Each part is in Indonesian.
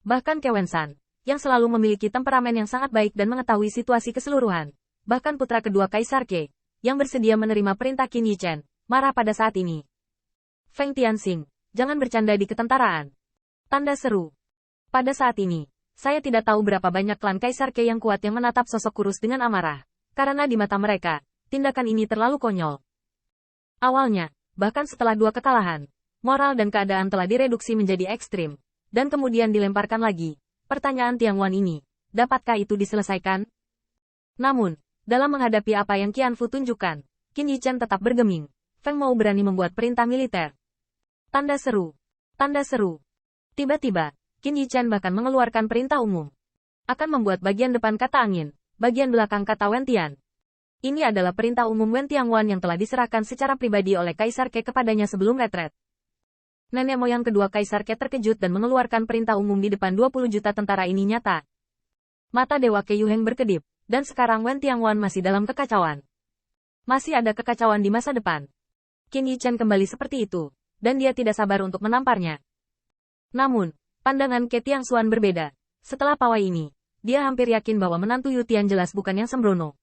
Bahkan Kewensan, yang selalu memiliki temperamen yang sangat baik dan mengetahui situasi keseluruhan. Bahkan putra kedua Kaisar Ke, yang bersedia menerima perintah Qin Yichen, marah pada saat ini. Feng Tianxing, jangan bercanda di ketentaraan. Tanda seru. Pada saat ini, saya tidak tahu berapa banyak klan Kaisar Ke yang kuat yang menatap sosok kurus dengan amarah. Karena di mata mereka, tindakan ini terlalu konyol. Awalnya, bahkan setelah 2 kekalahan, moral dan keadaan telah direduksi menjadi ekstrim, dan kemudian dilemparkan lagi. Pertanyaan Tiangwan ini, dapatkah itu diselesaikan? Namun, dalam menghadapi apa yang Qianfu tunjukkan, Qin Yichen tetap bergeming. Feng mau berani membuat perintah militer. Tanda seru. Tanda seru. Tiba-tiba, Qin Yichen bahkan mengeluarkan perintah umum. Akan membuat bagian depan kata angin, bagian belakang kata Wentian. Ini adalah perintah umum Wen Tiangwan yang telah diserahkan secara pribadi oleh Kaisar Ke kepadanya sebelum retret. Nenek moyang kedua Kaisar Ke terkejut dan mengeluarkan perintah umum di depan 20 juta tentara ini nyata. Mata Dewa Ke Yuheng berkedip, dan sekarang Wen Tiangwan masih dalam kekacauan. Masih ada kekacauan di masa depan. Qin Yichen kembali seperti itu, dan dia tidak sabar untuk menamparnya. Namun, pandangan Ke Tiangxuan berbeda. Setelah pawai ini, dia hampir yakin bahwa menantu Yu Tian jelas bukan yang sembrono.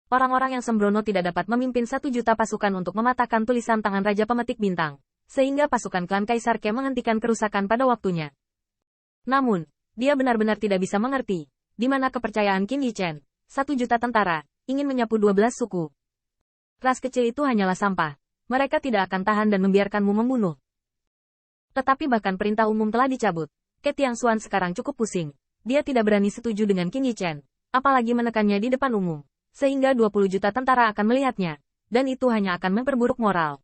Orang-orang yang sembrono tidak dapat memimpin 1 juta pasukan untuk mematahkan tulisan tangan Raja Pemetik Bintang, sehingga pasukan klan Kaisar Ke menghentikan kerusakan pada waktunya. Namun, dia benar-benar tidak bisa mengerti, di mana kepercayaan Qin Yichen, 1 juta tentara, ingin menyapu 12 suku. Ras kecil itu hanyalah sampah, mereka tidak akan tahan dan membiarkanmu membunuh. Tetapi bahkan perintah umum telah dicabut, Ke Tiangxuan sekarang cukup pusing, dia tidak berani setuju dengan Qin Yichen, apalagi menekannya di depan umum, sehingga 20 juta tentara akan melihatnya, dan itu hanya akan memperburuk moral.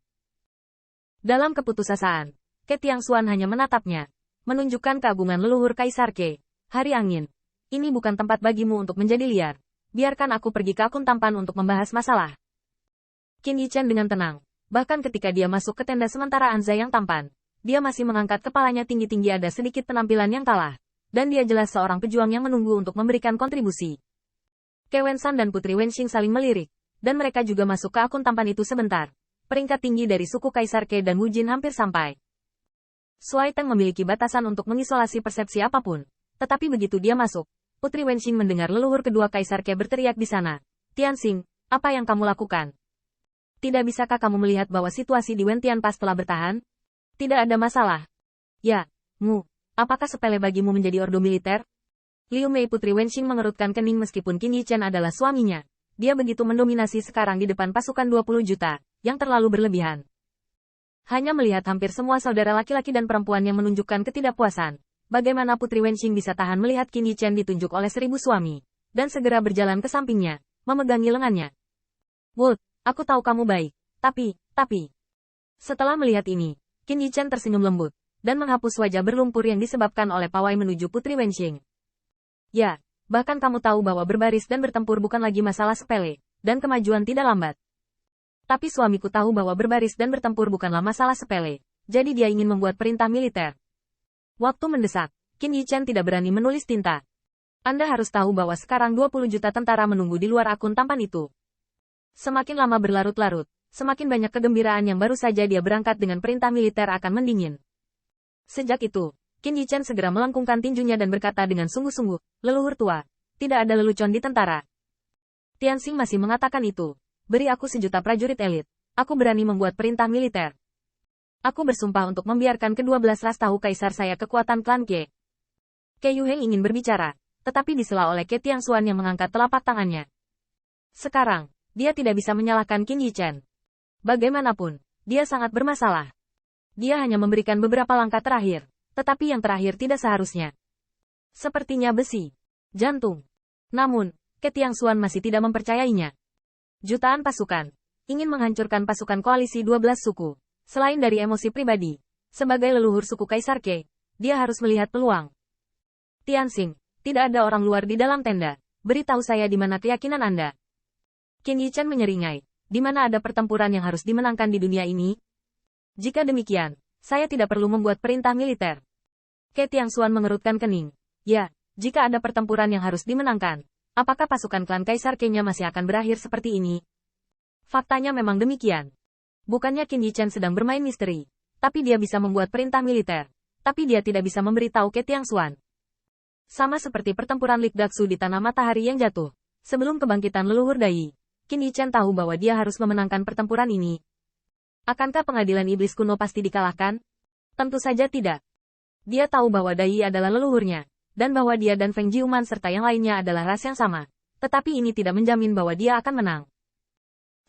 Dalam keputusasaan, Ke Tiangxuan hanya menatapnya, menunjukkan keagungan leluhur Kaisar Ke. Hari angin, ini bukan tempat bagimu untuk menjadi liar. Biarkan aku pergi ke akun tampan untuk membahas masalah. Qin Yichen dengan tenang, bahkan ketika dia masuk ke tenda sementara Anza yang tampan, dia masih mengangkat kepalanya tinggi-tinggi. Ada sedikit penampilan yang kalah, dan dia jelas seorang pejuang yang menunggu untuk memberikan kontribusi. Kewensan dan Putri Wenxing saling melirik, dan mereka juga masuk ke akun tampan itu sebentar. Peringkat tinggi dari suku Kaisar Ke dan Wu Jin hampir sampai. Suai Teng memiliki batasan untuk mengisolasi persepsi apapun. Tetapi begitu dia masuk, Putri Wenxing mendengar leluhur kedua Kaisar Ke berteriak di sana. Tianxing, apa yang kamu lakukan? Tidak bisakah kamu melihat bahwa situasi di Wentian Pass telah bertahan? Tidak ada masalah. Ya, Mu, apakah sepele bagimu menjadi ordo militer? Liu Mei Putri Wenxing mengerutkan kening meskipun Qin Yichen adalah suaminya. Dia begitu mendominasi sekarang di depan pasukan 20 juta. Yang terlalu berlebihan. Hanya melihat hampir semua saudara laki-laki dan perempuan yang menunjukkan ketidakpuasan, bagaimana Putri Wenxing bisa tahan melihat Qin Yichen ditunjuk oleh 1000 suami, dan segera berjalan ke sampingnya, memegangi lengannya. Wood, aku tahu kamu baik, tapi. Setelah melihat ini, Qin Yichen tersenyum lembut, dan menghapus wajah berlumpur yang disebabkan oleh pawai menuju Putri Wenxing. Ya, bahkan kamu tahu bahwa berbaris dan bertempur bukan lagi masalah sepele, dan kemajuan tidak lambat. Tapi suamiku tahu bahwa berbaris dan bertempur bukanlah masalah sepele, jadi dia ingin membuat perintah militer. Waktu mendesak, Qin Yichen tidak berani menulis tinta. Anda harus tahu bahwa sekarang 20 juta tentara menunggu di luar akun tampan itu. Semakin lama berlarut-larut, semakin banyak kegembiraan yang baru saja dia berangkat dengan perintah militer akan mendingin. Sejak itu, Qin Yichen segera melengkungkan tinjunya dan berkata dengan sungguh-sungguh, leluhur tua, tidak ada lelucon di tentara. Tianxing masih mengatakan itu. Beri aku 1 juta prajurit elit. Aku berani membuat perintah militer. Aku bersumpah untuk membiarkan ke-12 ras tahu Kaisar saya kekuatan klan Ke. Ke Yuheng ingin berbicara, tetapi disela oleh Ke Tiangxuan yang mengangkat telapak tangannya. Sekarang, dia tidak bisa menyalahkan Qin Yichen. Bagaimanapun, dia sangat bermasalah. Dia hanya memberikan beberapa langkah terakhir, tetapi yang terakhir tidak seharusnya. Sepertinya besi, jantung. Namun, Ke Tiangxuan masih tidak mempercayainya. Jutaan pasukan, ingin menghancurkan pasukan koalisi 12 suku. Selain dari emosi pribadi, sebagai leluhur suku Kaisar Ke, dia harus melihat peluang. Tianxing, tidak ada orang luar di dalam tenda. Beritahu saya di mana keyakinan Anda. Qin Yichen menyeringai, di mana ada pertempuran yang harus dimenangkan di dunia ini? Jika demikian, saya tidak perlu membuat perintah militer. Ke Tiangxuan mengerutkan kening. Ya, jika ada pertempuran yang harus dimenangkan, apakah pasukan klan Kaisar Ke-nya masih akan berakhir seperti ini? Faktanya memang demikian. Bukannya Qin Yichen sedang bermain misteri, tapi dia bisa membuat perintah militer. Tapi dia tidak bisa memberitahu Ke Tiangxuan, Sama seperti pertempuran Lik Daksu di Tanah Matahari yang jatuh. Sebelum kebangkitan leluhur Dai, Qin Yichen tahu bahwa dia harus memenangkan pertempuran ini. Akankah pengadilan iblis kuno pasti dikalahkan? Tentu saja tidak. Dia tahu bahwa Dai adalah leluhurnya, dan bahwa dia dan Feng Jiuman serta yang lainnya adalah ras yang sama. Tetapi ini tidak menjamin bahwa dia akan menang.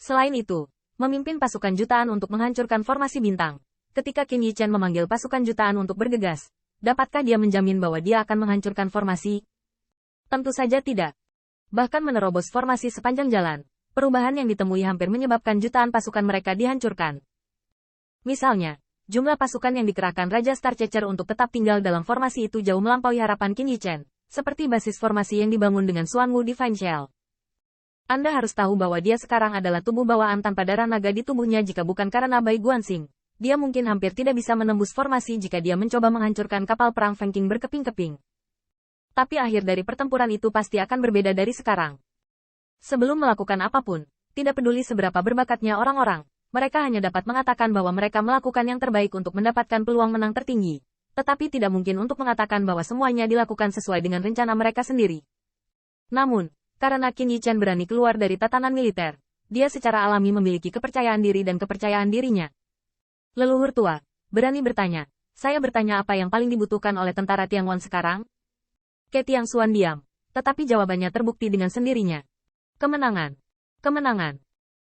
Selain itu, memimpin pasukan jutaan untuk menghancurkan formasi bintang. Ketika Qin Yichen memanggil pasukan jutaan untuk bergegas, dapatkah dia menjamin bahwa dia akan menghancurkan formasi? Tentu saja tidak. Bahkan menerobos formasi sepanjang jalan, perubahan yang ditemui hampir menyebabkan jutaan pasukan mereka dihancurkan. Misalnya, jumlah pasukan yang dikerahkan Raja Starchaser untuk tetap tinggal dalam formasi itu jauh melampaui harapan Qin Yichen, seperti basis formasi yang dibangun dengan Xuanwu Divine Shell. Anda harus tahu bahwa dia sekarang adalah tubuh bawaan tanpa darah naga di tubuhnya jika bukan karena Bai Guanxing. Dia mungkin hampir tidak bisa menembus formasi jika dia mencoba menghancurkan kapal perang Feng Qing berkeping-keping. Tapi akhir dari pertempuran itu pasti akan berbeda dari sekarang. Sebelum melakukan apapun, tidak peduli seberapa berbakatnya orang-orang, mereka hanya dapat mengatakan bahwa mereka melakukan yang terbaik untuk mendapatkan peluang menang tertinggi. Tetapi tidak mungkin untuk mengatakan bahwa semuanya dilakukan sesuai dengan rencana mereka sendiri. Namun, karena Qin Yichen berani keluar dari tatanan militer, dia secara alami memiliki kepercayaan diri dan kepercayaan dirinya. Leluhur tua, berani bertanya, saya bertanya apa yang paling dibutuhkan oleh tentara Tiangwan sekarang? Ke Tiangxuan diam, tetapi jawabannya terbukti dengan sendirinya. Kemenangan. Kemenangan.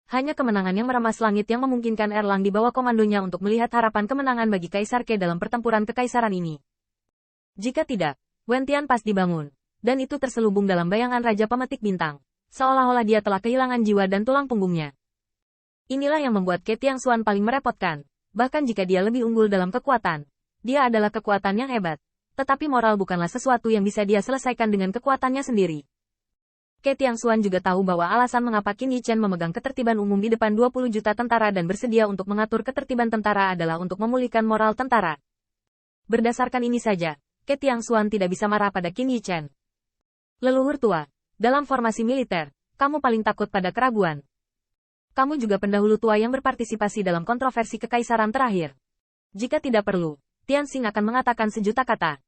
Hanya kemenangan yang meramas langit yang memungkinkan Erlang di bawah komandonya untuk melihat harapan kemenangan bagi Kaisar Ke dalam pertempuran kekaisaran ini. Jika tidak, Wentian pas dibangun. Dan itu terselubung dalam bayangan Raja Pemetik Bintang. Seolah-olah dia telah kehilangan jiwa dan tulang punggungnya. Inilah yang membuat Ke Tiangxuan paling merepotkan. Bahkan jika dia lebih unggul dalam kekuatan, dia adalah kekuatan yang hebat. Tetapi moral bukanlah sesuatu yang bisa dia selesaikan dengan kekuatannya sendiri. Ke Tiangxuan juga tahu bahwa alasan mengapa Qin Yichen memegang ketertiban umum di depan 20 juta tentara dan bersedia untuk mengatur ketertiban tentara adalah untuk memulihkan moral tentara. Berdasarkan ini saja, Ke Tiangxuan tidak bisa marah pada Qin Yichen. Leluhur tua, dalam formasi militer, kamu paling takut pada keraguan. Kamu juga pendahulu tua yang berpartisipasi dalam kontroversi kekaisaran terakhir. Jika tidak perlu, Tianxing akan mengatakan sejuta kata.